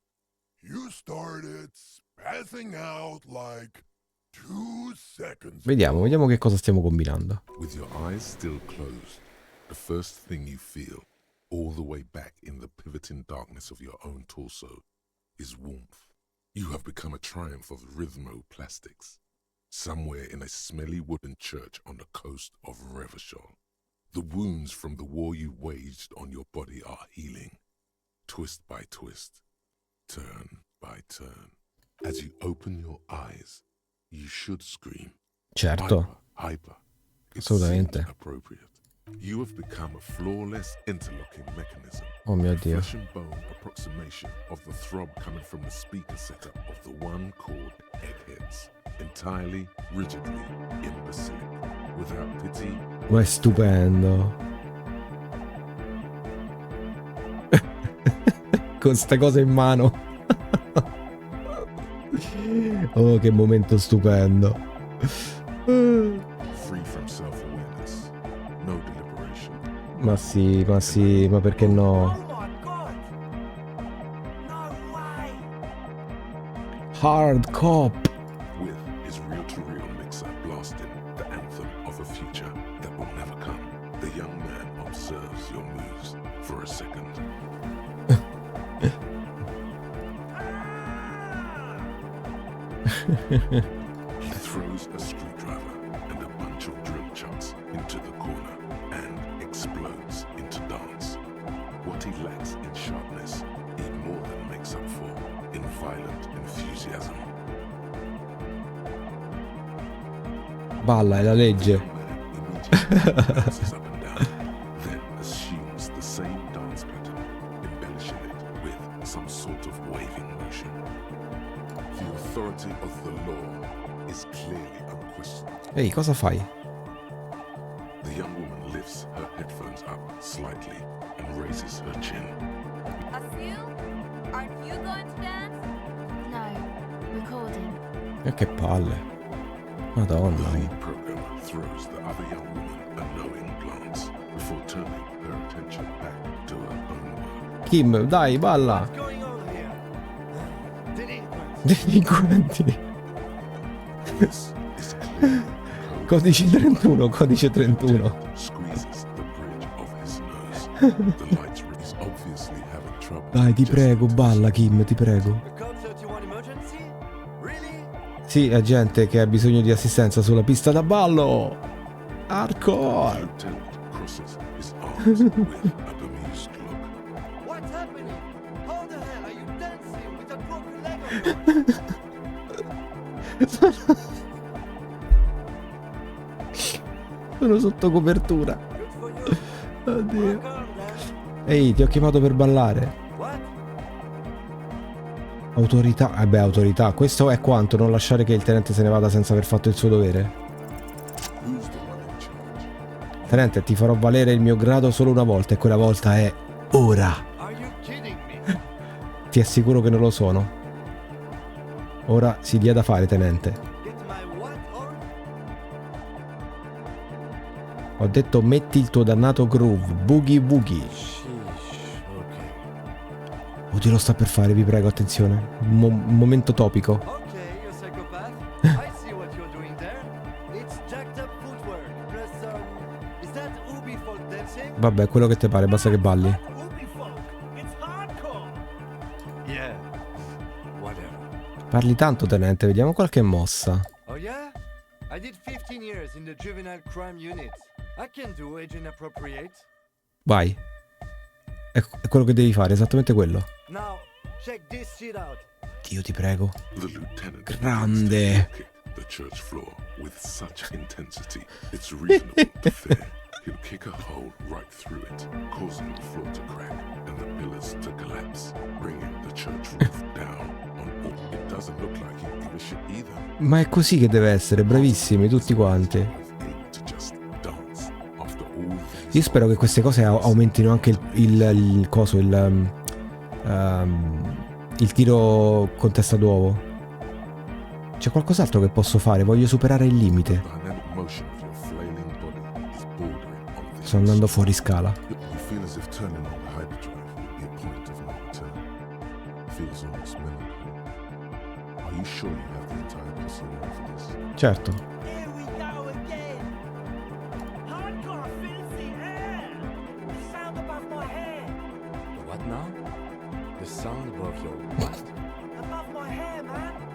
you started spazzing out like 2 seconds ago. Vediamo che cosa stiamo combinando. With your eyes still closed, the first thing you feel, all the way back in the pivoting darkness of your own torso, is warmth. You have become a triumph of rhythmoplastics, somewhere in a smelly wooden church on the coast of Revachol. The wounds from the war you waged on your body are healing, twist by twist, turn by turn. As you open your eyes, you should scream. Certo. Hyper. It Assolutamente. seems appropriate. You have become a flawless interlocking mechanism. Oh mio Dio. Flesh and bone approximation of the throb coming from the speaker setup of the one called eggheads. Entirely, rigidly, imbecilic, without pity. Ma è stupendo. Con sta cosa in mano. Oh, che momento stupendo. Free from self-awareness. No deliberation. Ma sì, ma perché no? Hard cop. With his reel-to-reel mixer blasting the anthem of a future that will never come. The young man observes your moves for a second. He throws a screwdriver and a bunch of drill chucks into the corner and explodes into dance. What he lacks in sharpness, he more than makes up for in violent enthusiasm. Balla, è la legge. Dances up and down, then assumes the same dance pattern, embellishing it with some sort of waving motion. The authority of the law is clearly unquestioned. Ehi, cosa fai? The young woman lifts her headphones up slightly and raises her chin. Asil, aren't you going to dance? No, recording. E che palle. Madonna. The lead programmer throws the other young woman a knowing glance before turning her attention back to her own work. Kim, dai, balla. Delinquenti. This is clear. Codice 31, codice 31. Squeezes the bridge of his nose. The lights is obviously having trouble. Dai, ti prego, balla Kim, ti prego. Sì, è gente che ha bisogno di assistenza sulla pista da ballo. Hardcore. Lieutenant crosses his arms with a bemused look. What's happening? How the hell are you dancing with a broken leg? Sono sotto copertura. Oddio. Ehi, ti ho chiamato per ballare. Autorità. Autorità. Questo è quanto? Non lasciare che il tenente se ne vada senza aver fatto il suo dovere? Tenente, ti farò valere il mio grado solo una volta e quella volta è ora. Ti assicuro che non lo sono. Ora si dia da fare, tenente. Ho detto metti il tuo dannato groove, boogie boogie. Oddio, lo sta per fare, vi prego, attenzione. Un momento topico. Vabbè, quello che te pare, basta che balli. Parli tanto, tenente, vediamo qualche mossa. Oh yeah? I did 15 years in the juvenile crime unit. I can do age inappropriate. Vai. È quello che devi fare, esattamente quello. Now, check this shit out. Dio ti prego. The lieutenant Grande. kick the church floor with such intensity, it's reasonable to fear he'll kick a hole right through it, causing the floor to crack and the pillars to collapse, bringing the church roof down on all. It doesn't look like he'll give a shit either. Ma è così che deve essere, bravissimi tutti quanti. Io spero che queste cose aumentino anche il coso, il tiro con testa d'uovo. C'è qualcos'altro che posso fare? Voglio superare il limite. Sto andando fuori scala. Certo.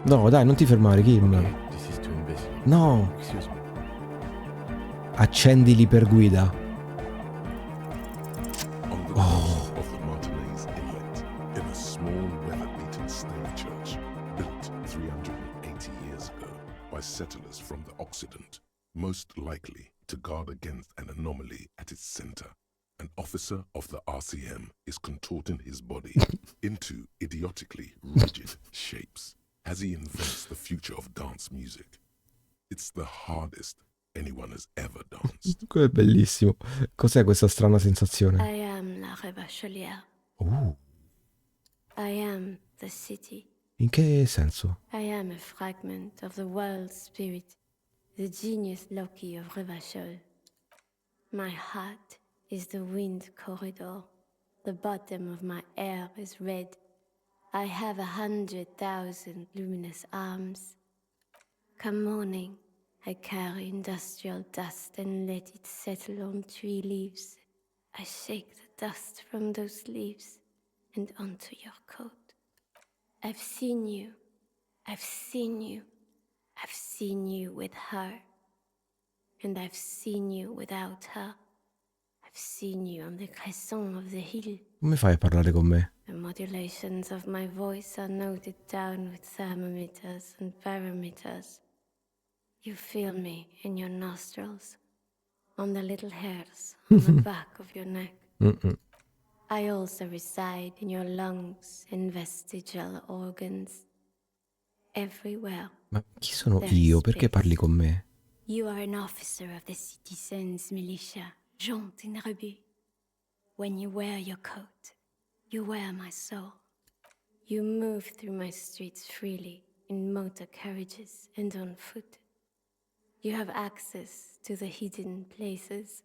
No, dai, non ti fermare, Kim. No. Accendi l'iperguida. Oh. Settlers from the Occident, most likely to guard against an anomaly at its center. An officer of the RCM is contorting his body into idiotically rigid shapes as he invents the future of dance music. It's the hardest anyone has ever danced. Quello è bellissimo. Cos'è questa strana sensazione? I am la Rebachelière. I am the city. In che senso? I am a fragment of the world spirit, the genius Loki of Revachol. My heart is the wind corridor. The bottom of my air is red. I have 100,000 luminous arms. Come morning, I carry industrial dust and let it settle on tree leaves. I shake the dust from those leaves and onto your coat. I've seen you. I've seen you. I've seen you with her. And I've seen you without her. I've seen you on the crescent of the hill. Come fai a parlare con me? The modulations of my voice are noted down with thermometers and barometers. You feel me in your nostrils, on the little hairs on the back of your neck. I also reside in your lungs and vestigial organs. Everywhere. Ma chi sono io? Perché parli con me? You are an officer of the citizens' militia, jaunt in rebut. When you wear your coat, you wear my soul. You move through my streets freely, in motor carriages and on foot. You have access to the hidden places.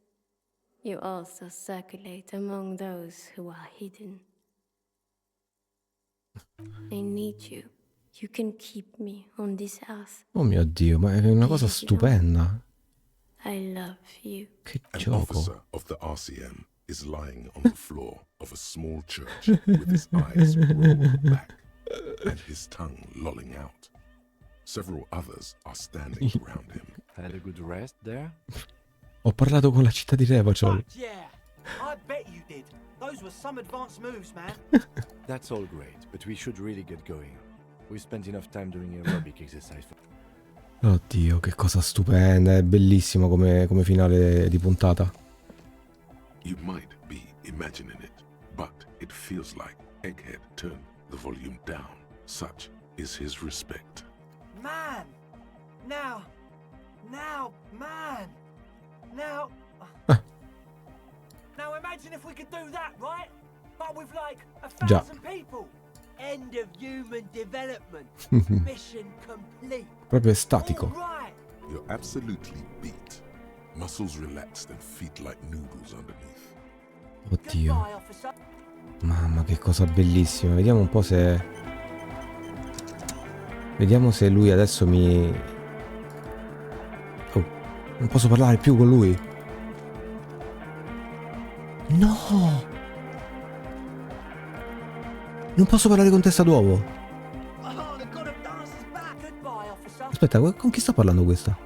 You also circulate among those who are hidden. I need you. You can keep me on this earth. Oh mio Dio, ma è una cosa stupenda. I love you. Che An gioco. officer of the RCM is lying on the floor of a small church with his eyes rolled back and his tongue lolling out. Several others are standing around him. Had a good rest there? Ho parlato con la città di Revachol. Yeah, I bet you did. Those were some advanced moves, man. That's all great, but we should really get going. We spent enough time doing aerobic exercise. Oddio, che cosa stupenda. È bellissimo come finale di puntata. You might be imagining it, but it feels like Egghead turned the volume down. Such is his respect. Man! Now, man! Now... Now imagine if we could do that, right? But with like 1,000 people. End of human development. Mission complete. Proprio statico. Right. You're absolutely beat. Muscles relaxed and feet like noodles underneath. Oddio. Mamma, che cosa bellissima. Vediamo un po' se... Vediamo se lui adesso mi... Oh, non posso parlare più con lui. No! Non posso parlare con testa d'uovo. Aspetta, con chi sta parlando questa?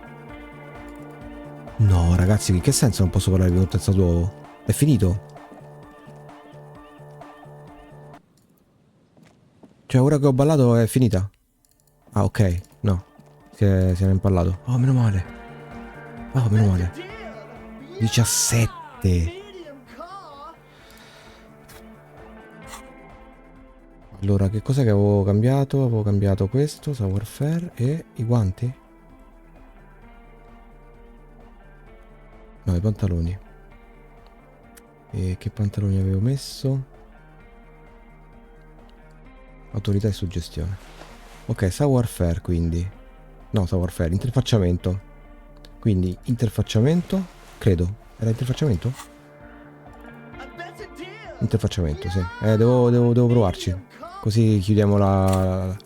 No, ragazzi, in che senso non posso parlare con testa d'uovo? È finito? Cioè, ora che ho ballato è finita? Ah, ok. No. Si era impallato. Oh, meno male. Oh, meno male. 17. Allora, che cos'è che avevo cambiato? Avevo cambiato questo, savoir-faire e i guanti? No, i pantaloni. E che pantaloni avevo messo? Autorità e suggestione. Ok, savoir-faire quindi. No, savoir-faire, interfacciamento. Quindi, interfacciamento, credo. Era interfacciamento? Interfacciamento, sì. Devo provarci. Così chiudiamo la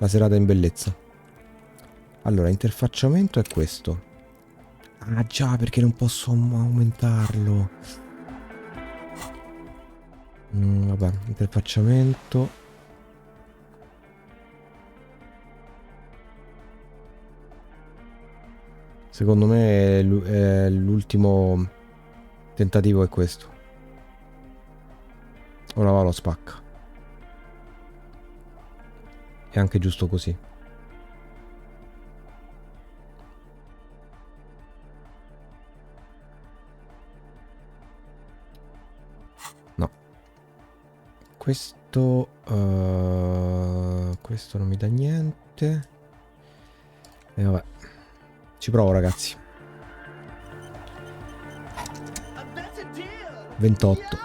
serata in bellezza. Allora, interfacciamento è questo. Ah già, perché non posso aumentarlo. Vabbè, interfacciamento. Secondo me l'ultimo tentativo è questo. Ora va, lo spacca. È anche giusto così. No. Questo non mi dà niente. E vabbè. Ci provo, ragazzi. 28.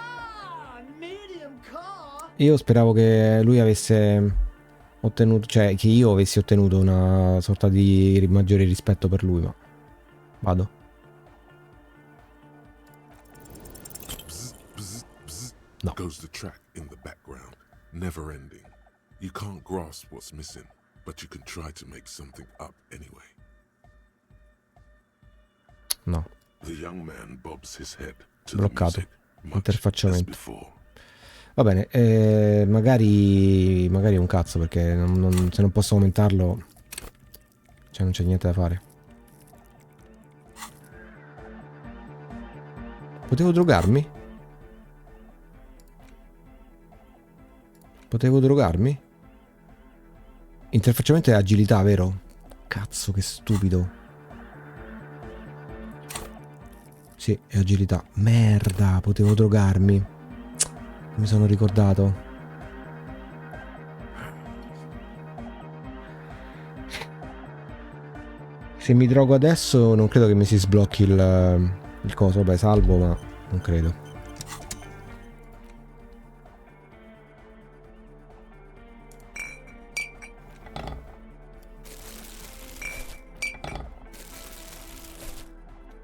Io speravo che lui avesse ottenuto, cioè che io avessi ottenuto una sorta di maggiore rispetto per lui, ma vado. No. Goes the track in the background, never ending. You can't grasp what's missing, but you can try to make something up anyway. No. The young man bobs his head to Bloccato. Interfacciamento. before. Va bene, magari è un cazzo, perché se non posso aumentarlo, cioè non c'è niente da fare. Potevo drogarmi? Potevo drogarmi? Interfacciamento è agilità, vero? Cazzo, che stupido. Sì, è agilità. Merda, potevo drogarmi. Mi sono ricordato. Se mi drogo adesso non credo che mi si sblocchi il coso. Vabbè, salvo, ma non credo.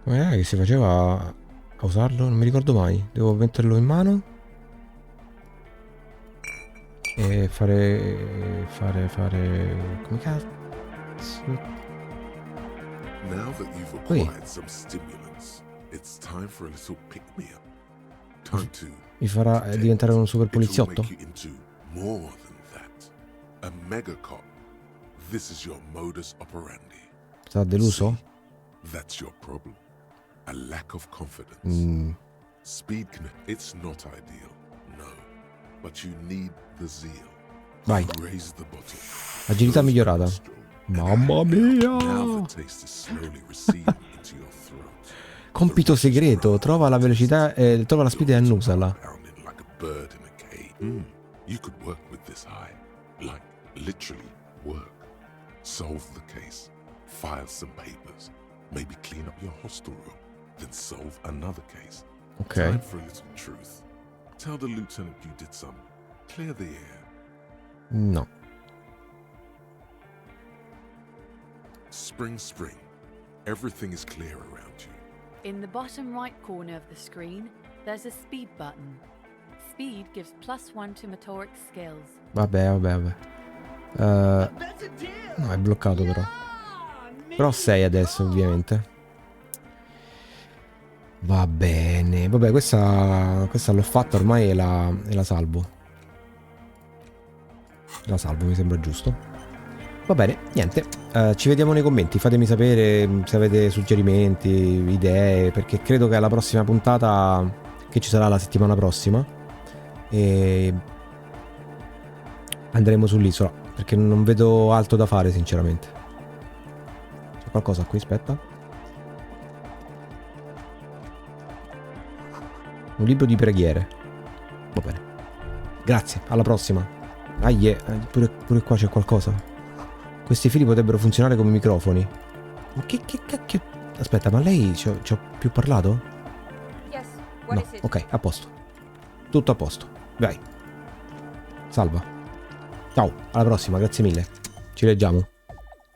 Com'è che si faceva a usarlo? Non mi ricordo mai. Devo metterlo in mano e fare come cazzo? Now that you've acquired some stimulants, it's time for a little pick-me-up. Time to Mi farà diventare un super poliziotto? make you into more than that. A mega cop. This is your modus operandi. Sta deluso? That's your problem. A lack of confidence. Speed it's not ideal, no. But you need the zeal. Vai. Raise the bottle. Agilità migliorata. Mamma mia! Now the taste is slowly receding into your throat. Compito segreto. Trova la velocità, trova la speed e annusala. Pounding like a bird in a cage. You could work with this high. Like, literally work. Solve the case. File some papers. Maybe clean up your hostel room. Then solve another case. Okay. Time for a little truth. Tell the lieutenant you did some. Clear the air. No. Spring, spring. Everything is clear around you. In the bottom right corner of the screen, there's a speed button. Speed gives +1 to motoric skills. Vabbè. No, è bloccato però. Però 6 adesso, ovviamente. Va bene. Vabbè, questa l'ho fatta ormai e la salvo. La salvo, mi sembra giusto. Va bene, niente. Ci vediamo nei commenti. Fatemi sapere se avete suggerimenti, idee, perché credo che alla prossima puntata, che ci sarà la settimana prossima, andremo sull'isola, perché non vedo altro da fare sinceramente. C'è qualcosa qui, aspetta. Un libro di preghiere. Va bene. Grazie, alla prossima. Pure qua c'è qualcosa. Questi fili potrebbero funzionare come microfoni. Ma che cacchio? Aspetta, ma lei ci ho più parlato? No, ok, a posto. Tutto a posto. Vai. Salva. Ciao, alla prossima, grazie mille. Ci leggiamo.